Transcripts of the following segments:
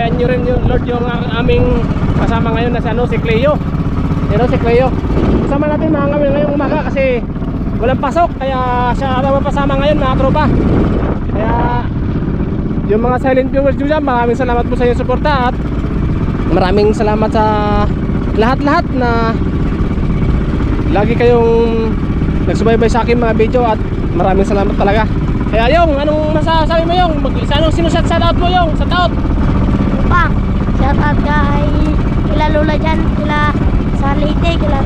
Gabayan nyo rin yung Lord yung aming kasama ngayon na si Cleo. Si Cleo. Kasama natin mga kami ngayong umaga kasi walang pasok. Kaya siya naman pasama ngayon mga tropa. Kaya yung mga silent viewers dyan, maraming salamat po sa inyong suporta. At maraming salamat sa lahat-lahat na lagi kayong nagsubaybay sa akin mga video. At maraming salamat talaga. Kaya yung, anong masasabi mo yung? Anong sinushout mo yung sa taot? Pa, shout out kay kila Lola dyan, kila sa Leyte, kila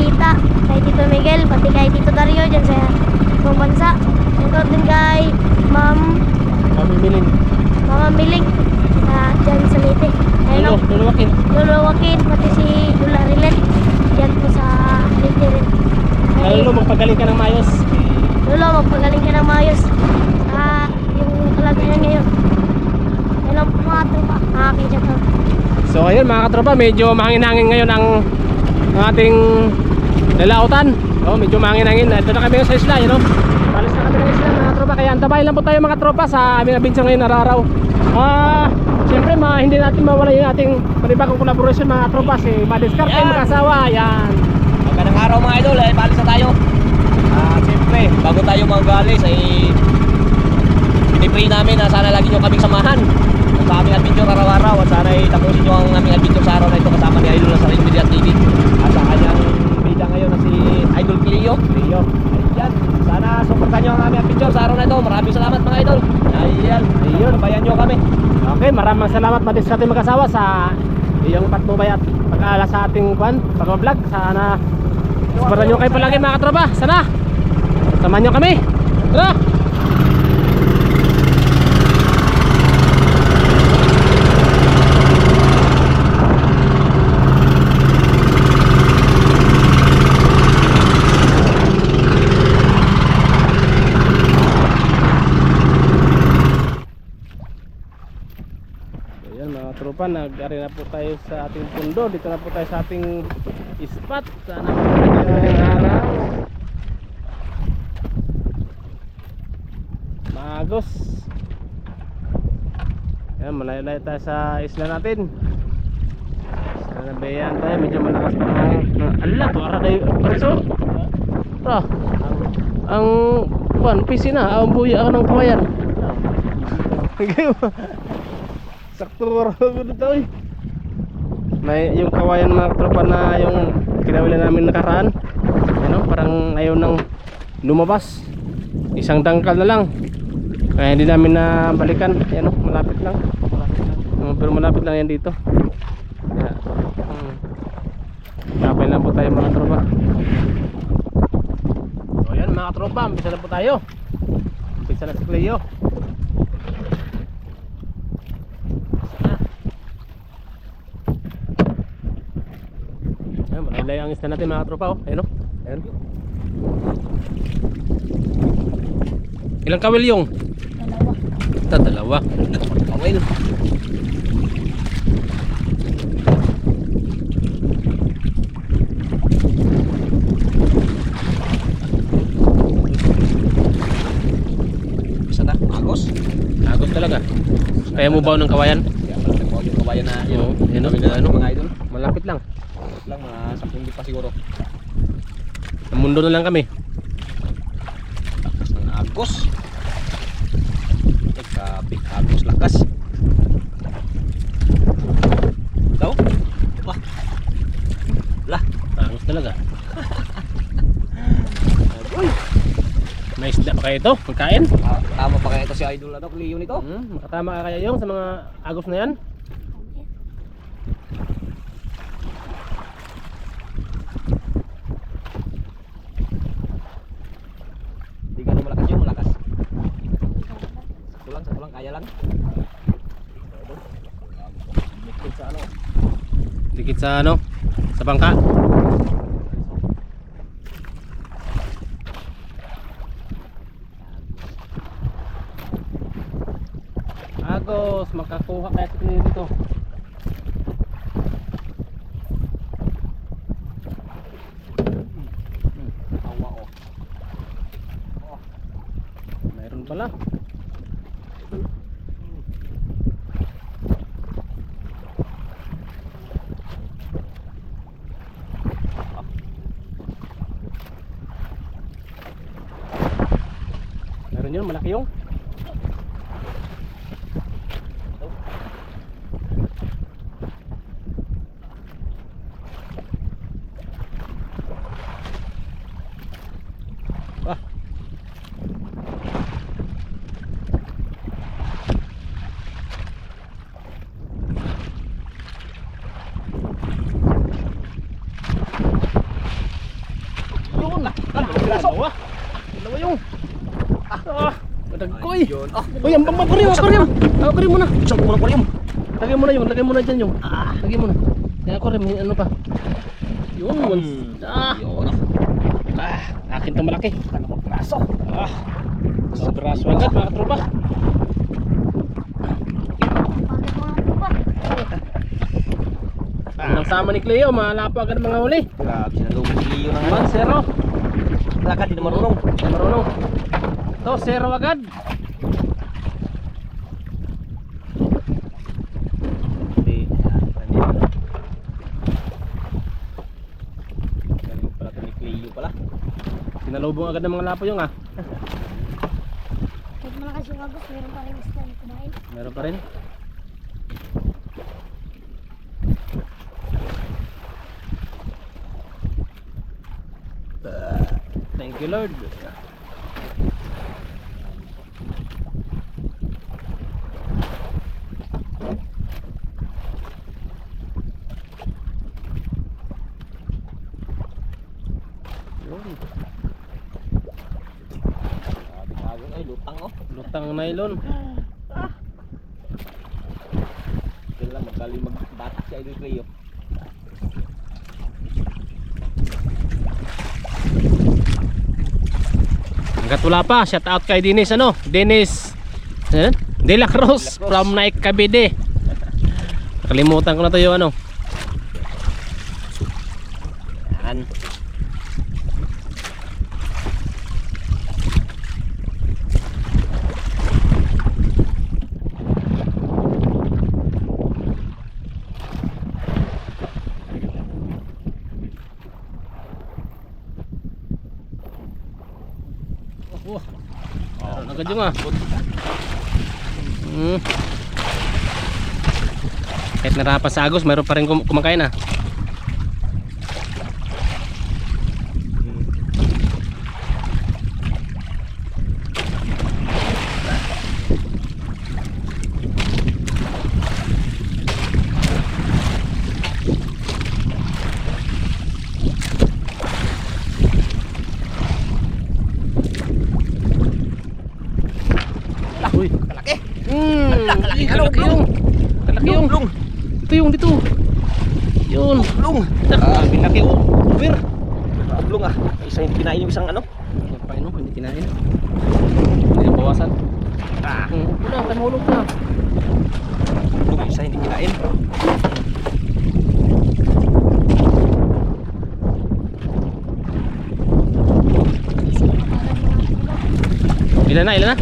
Tita, kay Tito Miguel, pati kay Tito Dario dyan sa ibang bansa. Shout out din kay Mama Miling dyan sa Leyte. Lolo Joaquin, pati si Lola Rilet dyan po sa Leyte rin. Lolo, magpagaling ka ng mayos. Lolo, magpagaling ka ng mayos sa yung kalagayan ngayon. Hello mga tropa, makakita to. So ayun mga katropa, medyo mahangin-hangin ngayon ang ating lalautan. Medyo mahangin-hangin. Ito na kami sa isla, palis na kami ng isla mga tropa. Kaya antabay lang po tayo mga tropa sa aming adventure ngayon araw-araw. Siyempre hindi natin mawala yung ating panibagong collaboration mga tropa, si Madiskarte mag-asawa. Yan. Magandang araw mga idol, palis na tayo. Siyempre, bago tayo mag-alis ay pinipray namin na sana lagi nyo kaming samahan sa aming adventure araw-araw. At sana ay tapusin nyo ang aming adventure sa araw na ito kasama ni Idol na sa Media TV at sa kanyang bida ngayon na si Idol Cleo. Ayan, sana supportan nyo ang aming adventure sa araw na ito. Maraming salamat mga idol. Ayan, bayan nyo kami. Okay, maraming salamat Madiskarte mag-asawa sa iyong patnubay at pag-aala sa ating pag-vlog. Sana supportan nyo kayo palagi mga katropa. Sana samahan nyo kami. Tara! Tropa, nag-ari na po tayo sa ating pundo. Dito na po tayo sa ating spot. Sana magandang araw. Maagos. Yan, malayo-layo tayo sa isla natin. Sana bayan tayo. Medyo malakas pa ala, tuwara kayo preso. Ang PC na, ang buya ako ng kawayan. Sakto ito eh. May yung kawayan mga tropa na yung kinawila namin nakaraan. Parang ayaw nang lumabas. Isang dangkal na lang. Kaya hindi namin na balikan. Malapit lang. Pero malapit lang yan dito. Kapay lang po tayo mga tropa. So yan mga tropa, umpisa na po tayo. Umpisa na si Cleo. Malay ang isda natin mga tropa. Ayan. Ilang kawil yung? Dalawa. Kawil. Bisa na? Agos Talaga. Kaya mo ba ng kawayan? Yung kawayan na mga idol. Malapit lang. Mga 10 pa siguro. Ang mundo na lang kami. Lakas ng agos. Grabe, agos lakas. Daw? Wah. Lah, Agos talaga. Uy. May isda pa kaya ito? Pagkain? Tama pa kaya ito si Idol Cleo nito? Makatama kaya yung sa mga agos na yan? Malakas. Satu lang, kaya lang. Dikit sa sa bangka. Agos, makakuha kaya dito. Mayroon pala. Yun, malaki yung. Ah. Yun, dalawa. Dalawa yung. Madagkoy. Yun. Uy, ang aquarium, aquarium. Aquarium muna. Isang kulang ko yung. Lagay mo na yung, lagay mo na dyan yung. Lagay mo na. Yung aquarium, may ano pa. Yun, Yun. akin to malaki. Dalawang braso. Dalawang braso agad mga katropa. Bakit mga tropa? Ang sama ni Cleo, malapo agad mga huli. Grabe, sinalubog si Leo ng ano. 1-0. Lakad, di na marunong. Hindi marunong. To, 0 agad. Hindi. Galing pala ito ni Cleo pala. Sinalubong agad ng mga lapo yung Kahit malakas yung agos, meron pa rin isda na kumain. Meron pa rin. Thank you Lord. Grabe, ay, lutang oh. Lutang nylon. Kailan magaling magbatak si Idol Cleo. Hanggat wala pa, shout out kay Dennis Dennis De La Cruz from Naik Cavite. Nakalimutan ko na to yung Yan. Meron agad yung Kahit narapas sa agos, mayroon pa rin kumakain Uy, Kalaki. kalaki Kalaki yung. Kalaki yung. Lung. Ito yung dito. Yun. Lung. Grabe laki oh. Over. Lung ah. Isa hindi kinain yung isang ano. Yan pa hindi kinain. Hindi na bawasan. Wala, tamulog na. Lung isa hindi kinain. Ilan na? Ilan na?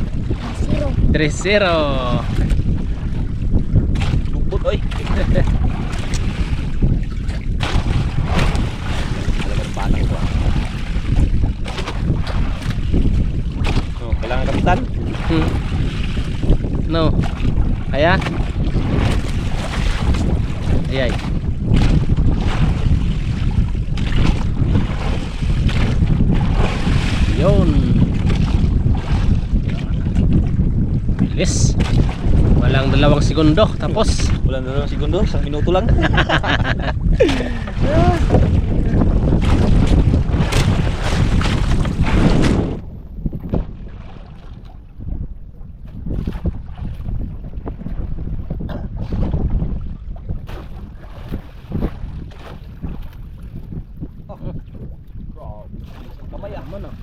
0. 3-0. Lubot oy. Talagang batang ko. Oh, kailangan kapitan. No. Kaya? Ayay. Yun. Bilis. Walang 2 segundo. Tapos. Wala na lang segundo, 1 minuto lang. Kamay ah. Mana?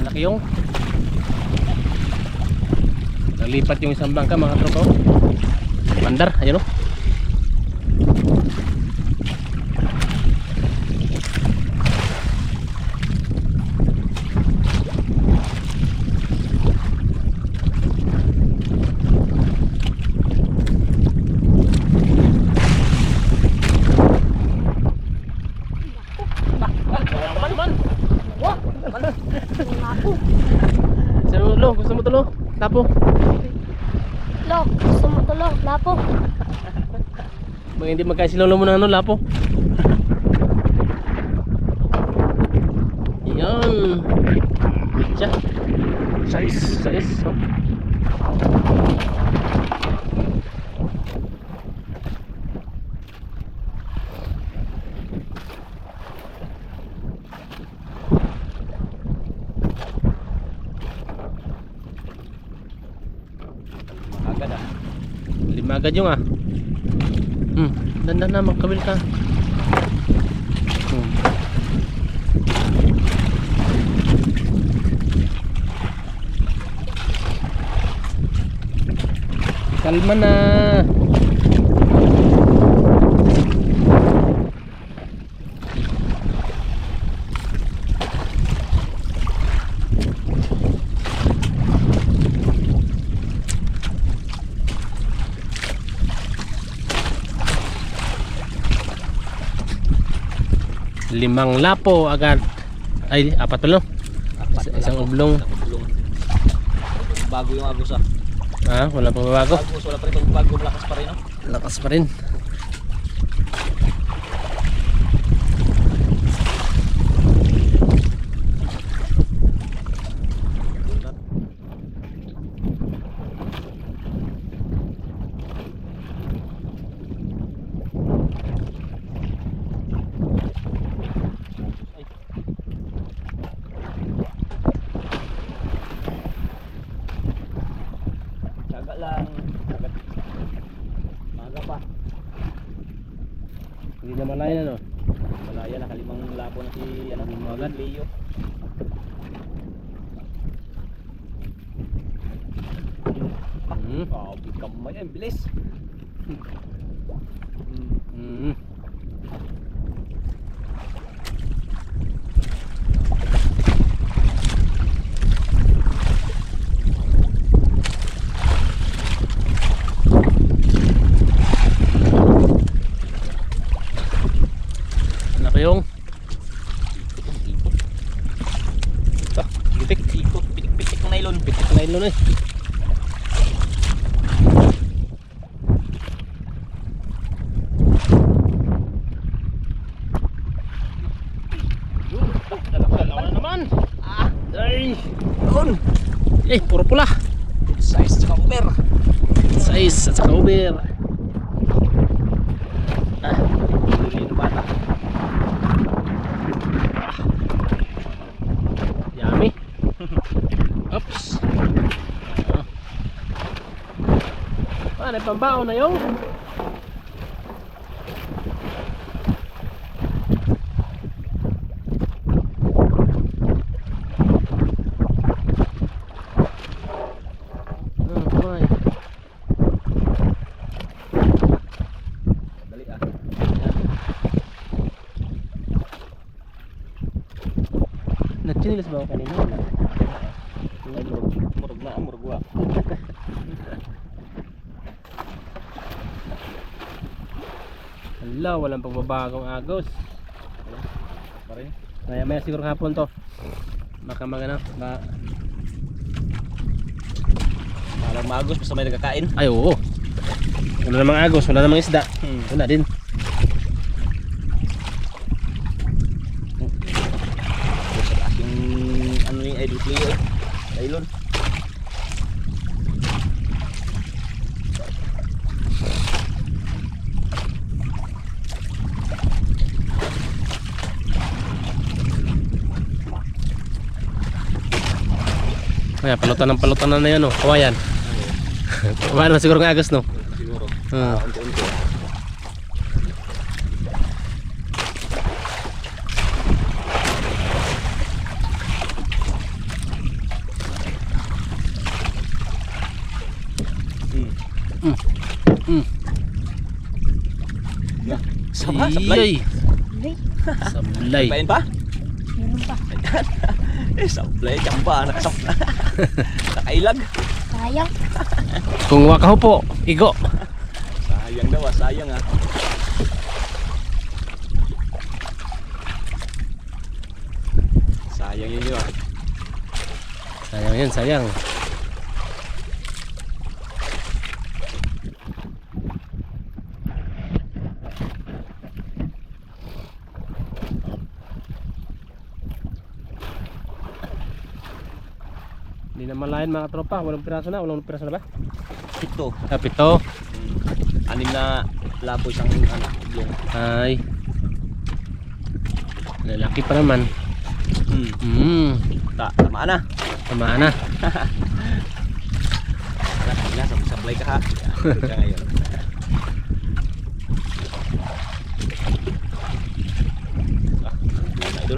Malaki yung nalipat yung isang bangka mga tropa. Bandar, ayun o. lapo. Lo, gusto mo to, lo, lapo. Mga hindi magkaisilolo mo ng ano, lapo. Yan. Siya. Size. Oh. Agad ah. Lima agad yung ah. Dandan na, magkawil ka. Kalma na. Limang lapo agad. Ay, apat pa lang. Isang oblong. Bago yung agos ah. Ah, wala pang babago. Agos, wala pa rin bago, malakas pa rin no? Lakas pa rin. Tsaga lang. Agad. Maga pa. Hindi na malaya no. Malaya, nakalimang lapo na si ano, Agad. Leo. Kamay ang bilis. Ano kayong? Pitik ng nylon. Pitik na ilo na eh. Dalawa na naman. Ay, Doon. puro pula. Size sa cover. Size at saka uber. Huli ng bata. Yummy. Oops. Ano, pambao na yung? Kamay. Dali ah. Nagchinilas ba ako kanina? Ay, murag na, murag wa. Hala, walang pagbabagong agos. Pa rin. Maya siguro hapon to. Baka magana. Parang maagos, basta may nagkakain. Ay, oo. Wala namang agos, wala namang isda. Wala din. Sa aking ano yung idol Cleo. Nylon. Kaya palutan na yan oh. Kawayan. Kawayan na siguro ng agos no. Siguro. Ah. Unti-unti. Sablay. Sablay. Pain pa? Meron pa. Sablay, kamba, nakasapla. Nakailag. Sayang. Kung wakaw po, igo. Sayang daw, sayang ah. Sayang yun yun ah. Sayang yan, sayang. Hindi na malayan mga tropa. Walang piraso na ba? Ito. Pito. Anim na lapo isang ano, yung. Ay. Lalaki pa naman. Tama na. Tama na. Wala, sablay ka ha. Yan, ka ngayon. Idol.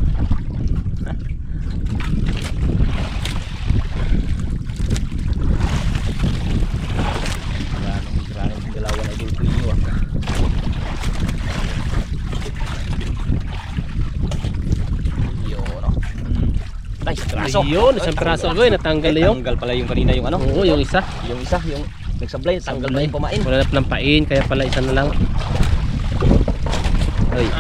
Maraming galawan na idol Cleo ah. Yun oh. Ay, isang piraso. Ayun, isang piraso ko natanggal yung. Tanggal pala yung kanina yung ano. Oo, yung isa. Yung isa, yung nagsablay, tanggal na yung pamain. Wala na palang pain, kaya pala isa na lang. Ay.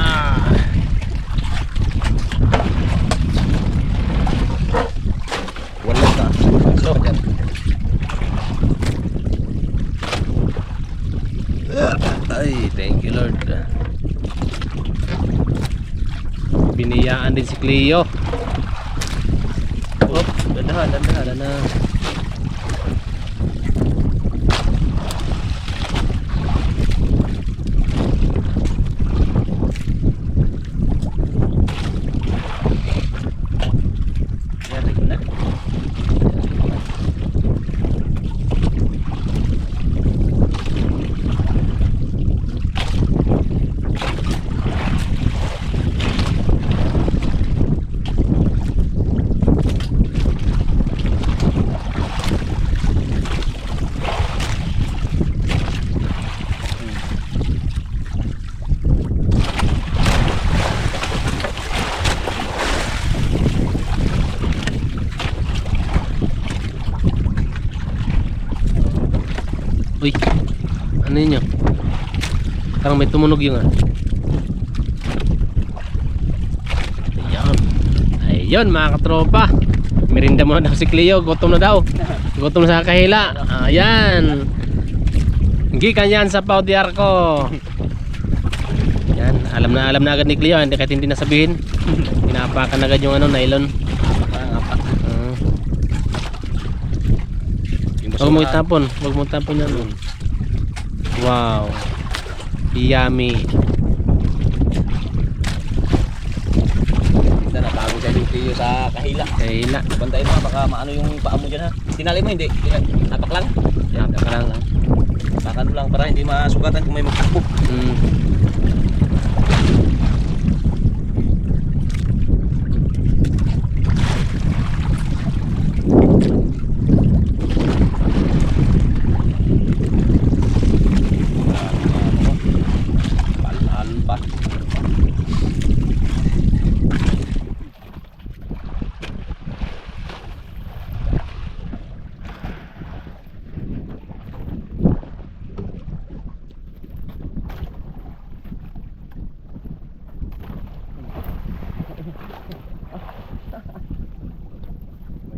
Wala ka. So, dyan. Ay, thank you Lord. Biniyaan din si Cleo. Oh, dandahan. Wala na. Yan, ito na. Uy, ano yun yun? Parang may tumunog yung Ayun mga katropa. Merinda muna daw si Cleo. Gutom na daw. Gutom na sa kahila. Ayan. Gikan yan sa Paudiar ko. Yan. Alam na agad ni Cleo. Hindi kahit hindi nasabihin. Pinapakan agad yung nylon. Huwag mo itapon. Huwag mo itapon yan. Wow. Yummy. Natago siya yung Cleo sa kahila. Kahila. Bantayin mo baka maano yung paa mo dyan ha. Tinali mo hindi. Napak lang. Napak lang. Takan mo lang para hindi masugatan kung may magtakbo. Palaan pa.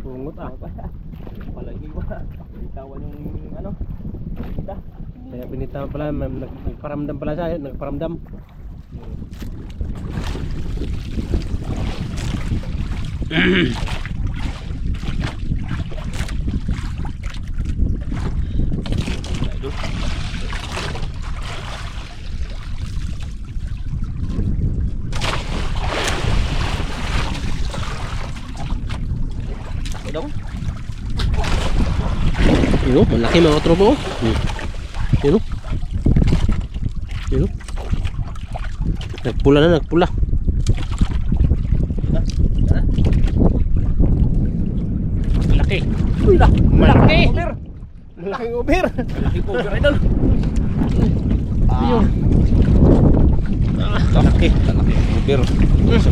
Pungot Palagi ba? Bitawan yung ano? Kita. Kaya binitawan pala. Nagparamdam pala siya. Nagparamdam. Idol. Daw? Yun, malaki mga tropo. Yun. Yun. Nagpula na, nagpula. Malaki. Malaki. Malaking uber. Malaking over idol. Ayun. Malaki. Malaking over.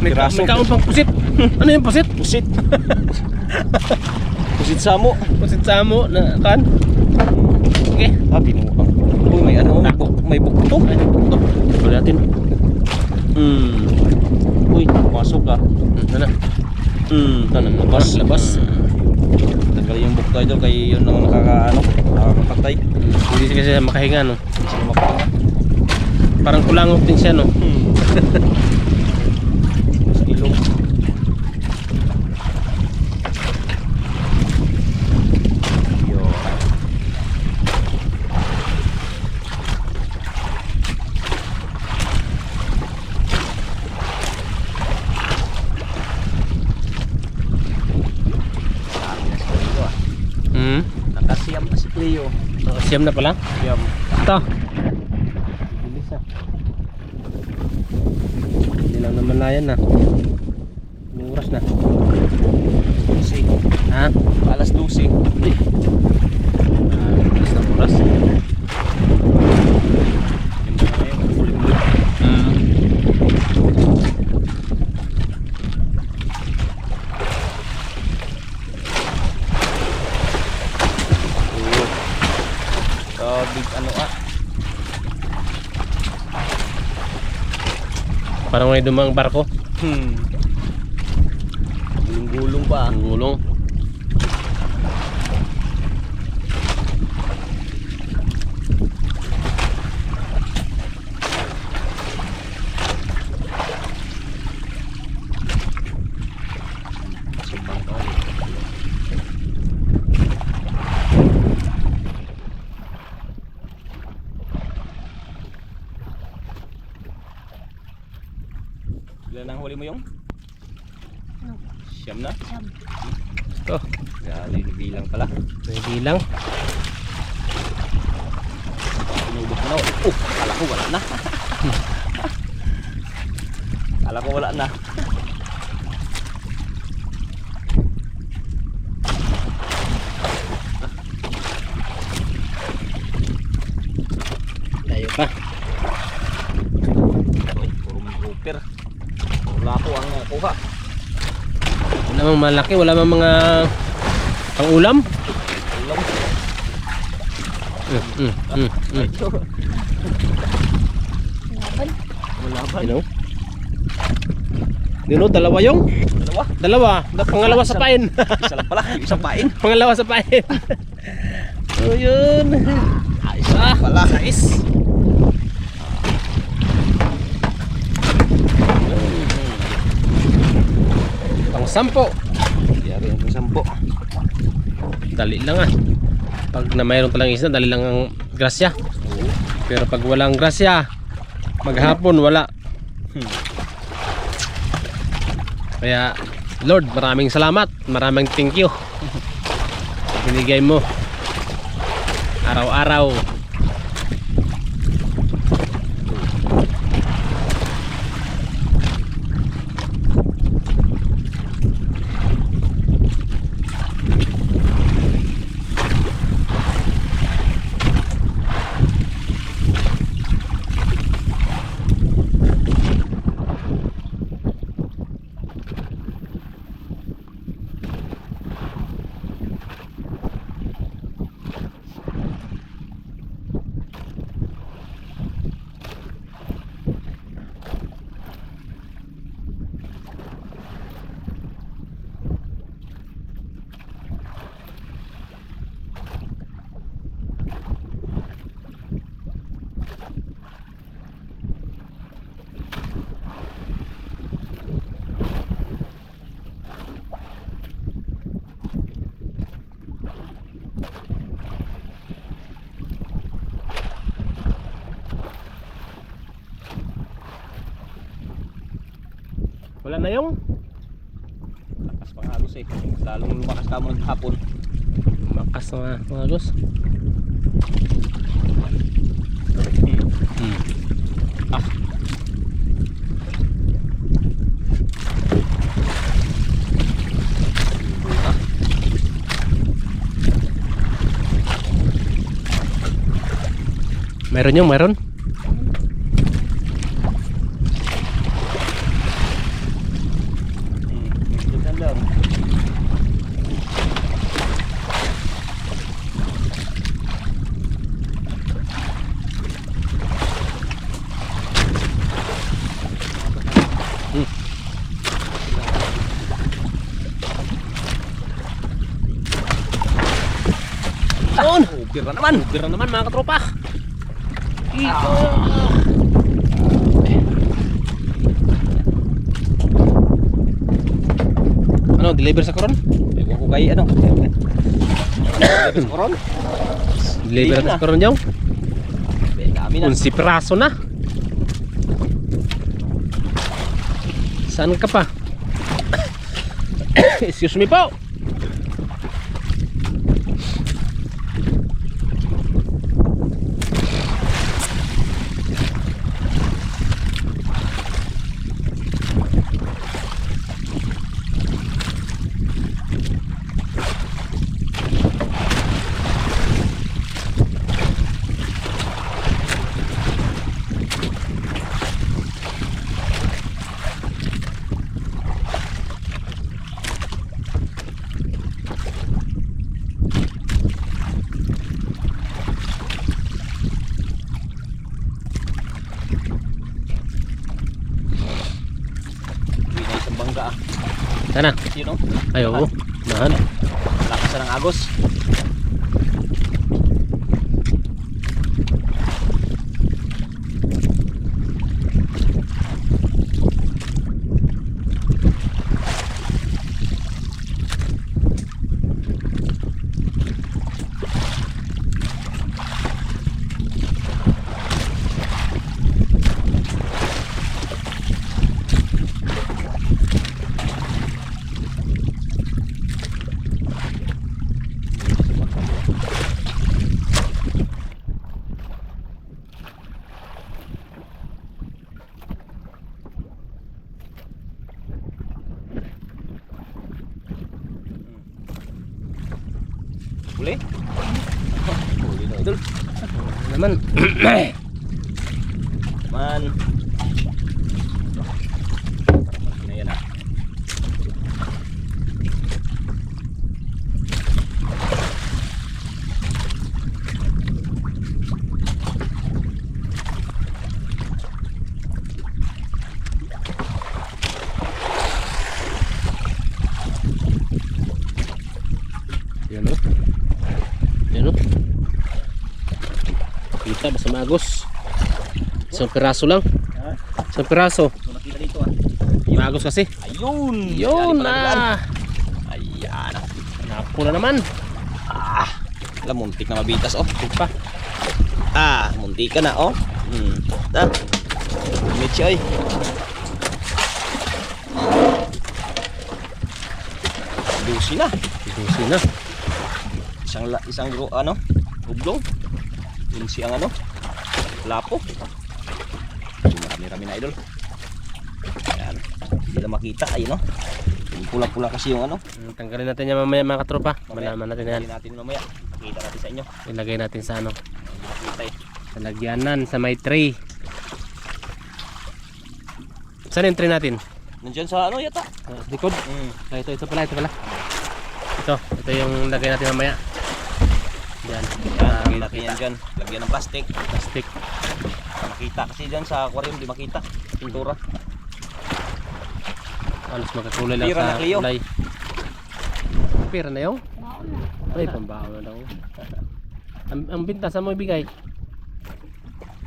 May kaon pang pusit. Ano yung pusit? Pusit. Pusit samo. Pusit samo na kan. Okay. Binuang. Uy, may ano, may bukto. Wala natin. Uy, masok ka. Ano? Labas. Labas. Tanggal yung bukto idol kay yun ang nakakapatay. Hindi siya kasi makahinga no. Hindi siya makahinga. Parang kulangot din siya no. Mas ilong. Siyam na pala. Yum. Ito. Bilis ah. Hindi lang naman na yan ah. May oras na. 12. Ha? Alas 12. Bilis na oras. Big ano Parang may dumang barko. Gulong-gulong pa. Ang gulong. Ilan ang huli mo yung? Siyam na? Ito. Gali, bilang pala. May bilang. Pinulog mo na. Kala ko wala na. Kala ko wala na. Tayo pa. Puro may grouper. Wala ko ang nakuha. Wala mang malaki, wala mang mga pang-ulam. Ulam. Laban. Wala ba? You know? Dino, dalawa yung? Dalawa? Dalawa. Pangalawa sa pain. Isa lang pala. Yung isang pain. Pangalawa sa pain. So yun. Isa pala. Nice. Pang 10. Yari yung 10. Dali lang ah. Pag na mayroon talang isda, dali lang ang grasya. Pero pag walang grasya, maghapon wala. Kaya Lord, maraming salamat. Maraming thank you. Binigay mo araw-araw. Wala na yung Lakas pang halos eh. Lalong lumakas ka mo naghapon. makas na mga gos. Ah. Meron yung meron. Tignan lang. Doon. Ubir na naman. Bira naman mga katropa. Ito. Ano, deliver sa koron? Ewan ko kay ano. Deliver sa koron. Deliver Deliver sa koron yung? Dami na. 11 piraso na. Saan ka pa? Excuse me po. Bangga ah. Sana. Yun o. Ay, oo. Nahan. Lakas na ng agos. Huli? Huli na idol. Naman. Man. Parang na yan ah. Yan o. Yan o. Kita basta magos. Isang piraso lang. Ha? Isang piraso. Ito nakita dito ah. Magos kasi. Ayun! Yun Dali pala na. Ayan. Napo na naman. Ah! Alam, muntik na mabitas oh. Pa. Ah! Muntik ka na oh. Ah! Mitch oy. Lucy na. Susi na. Isang ano? Ublong. Yun siyang ano? Lapo. Marami-rami na idol. Ayan. Hindi na makita. Ayun no? Yung pula-pula kasi yung ano. Tanggalin natin yan mamaya mga katropa. Mamaya. Malaman natin yan. Hindi natin mamaya. Pakita natin sa inyo. Ilagay natin sa ano. Hindi makita eh. Sa lagyanan. Sa may tray. Saan yung tray natin? Nandiyan sa ano yata? Sa likod. Ah, ito pala. Ito yung lagay natin mamaya. Yan. Yan, lagyan natin yan dyan. Lagyan ng plastic. Plastic. Makita kasi dyan sa aquarium, di makita. Pintura. Halos magkakulay lang Pira na, sa Cleo. kulay. Pira na yun? Baon na. Ay, pambaon na daw. Ang binta, saan mo ibigay?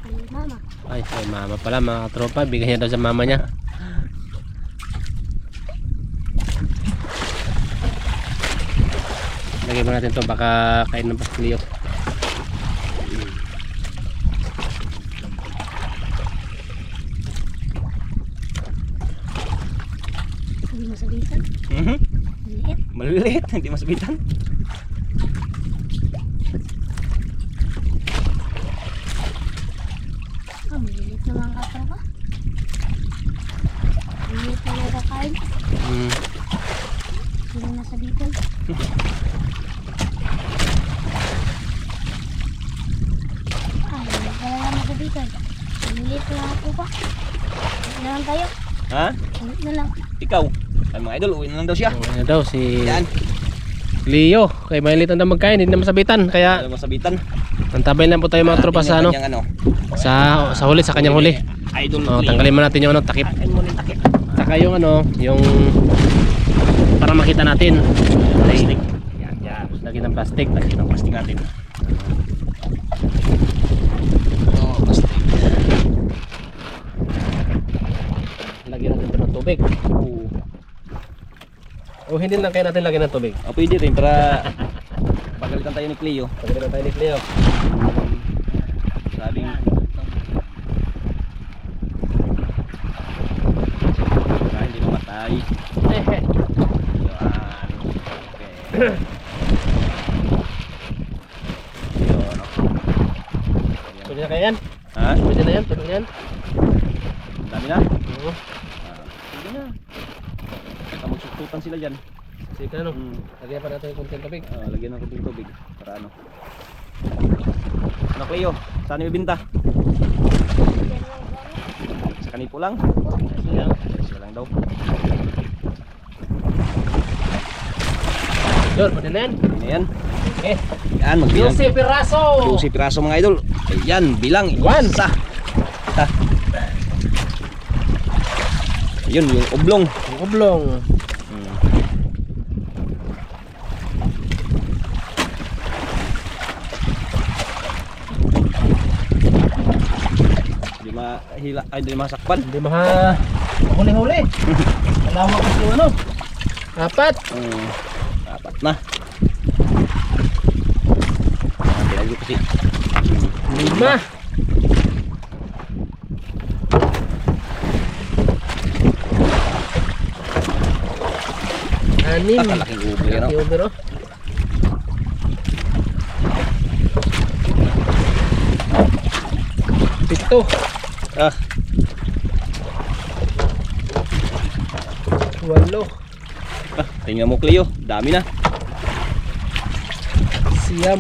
Ay, mama. Ay, mama pala mga tropa. Bigay niya daw sa mama niya. Lagay mo natin to, baka kain ng pastilyo. Hindi masabitan. Liit. Maliliit, hindi masabitan. Ah, maliit naman ka ba? Maliit na nagkakain. Hindi masabitan. Ah, hindi pala lang masabitan. Maliit na lang ako pa. Uwi na lang tayo. Ha? Uwi na lang. Ikaw? Ay mga idol, uwi na lang daw siya. Ano daw si Yan. Leo. Kay maliit na daw magkain, hindi na masabitan. Kaya Ano masabitan? nantabay lang po tayo mga tropa sa ano. Kanyang Sa huli, sa kanyang huli. Idol Oh, Cleo. tanggalin mo natin yung ano, takip. Kain mo ng takip. Saka yung ano, yung para makita natin. Plastic. Yan, yan. Lagi ng plastic. Lagyan ng plastic natin. Oh, plastic. Lagyan natin ito ng tubig. O hindi lang kaya natin lagyan ng tubig. Oh, pwede rin para pagalitan tayo ni Cleo. Pagkita tayo ni Cleo. Sabing hindi mamatay. Yan. Okay. Yun, okay. Pwede na kaya yan? Ha? Pwede na yan? Pwede na yan? Ang dami na? Oo. Pwede na. Baka magsuktutan sila dyan. Sige ka ano? Lagyan pa natin yung konting tubig. Lagyan ng kunting tubig. Para ano. Ano Cleo? Saan yung ibinta? Sa kanipo lang? Yan. Isa lang daw. Yun, pwede na yan. Ayan. Eh, Yan, magbilang. 12 piraso! 12 piraso mga idol. Ayan, bilang. One. Isa. Yun, yung oblong. Yung oblong. Hindi mahila, ay hindi masakpan. Hindi huli-huli. Malawak kasi yung ano. Apat. Dapat na. Lagi kasi. 5. Anim. Laking ubi yan. Laki over, oh. Pito. Ah, 8. tingnan mo Cleo, dami na. Siyam.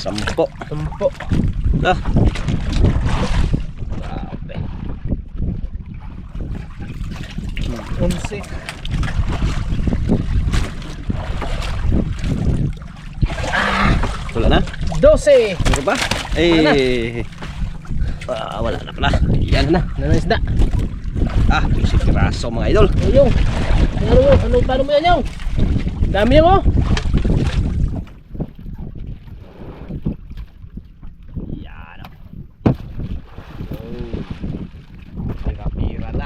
10. 10. Ah. Grabe. 11. Wala na? 12. Ano ba? Wala na pala. Yan na. Nanasda. Ah, si Piraso mga idol. Yung. Paano mo yan yung? Dami yung, oh. Yan. Oh. Pira-pira na.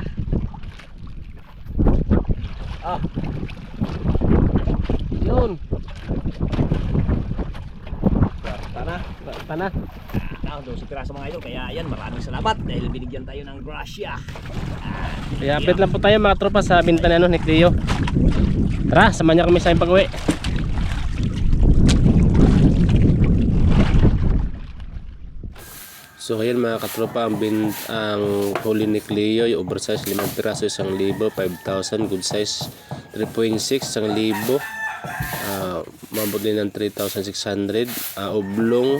Ah. Yun. Kwarta na. Pana. Doon si Piraso mga idol. Kaya yan, maraming salamat dahil binigyan tayo ng grasya. Kaya update lang po tayo mga tropa sa binta ni ano ni Cleo. Tara, samahan niyo kami sa aming pag-uwi. So ayan mga katropa, ang huli ni Cleo, yung oversize 5 piraso 1,000, 5,000, good size 3.6 1,000, mabot din ng 3,600, oblong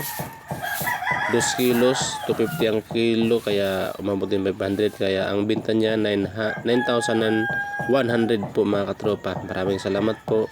2 kilos, 250 ang kilo, kaya umabot din 500, kaya ang binta niya 9,100 po mga katropa. Maraming salamat po.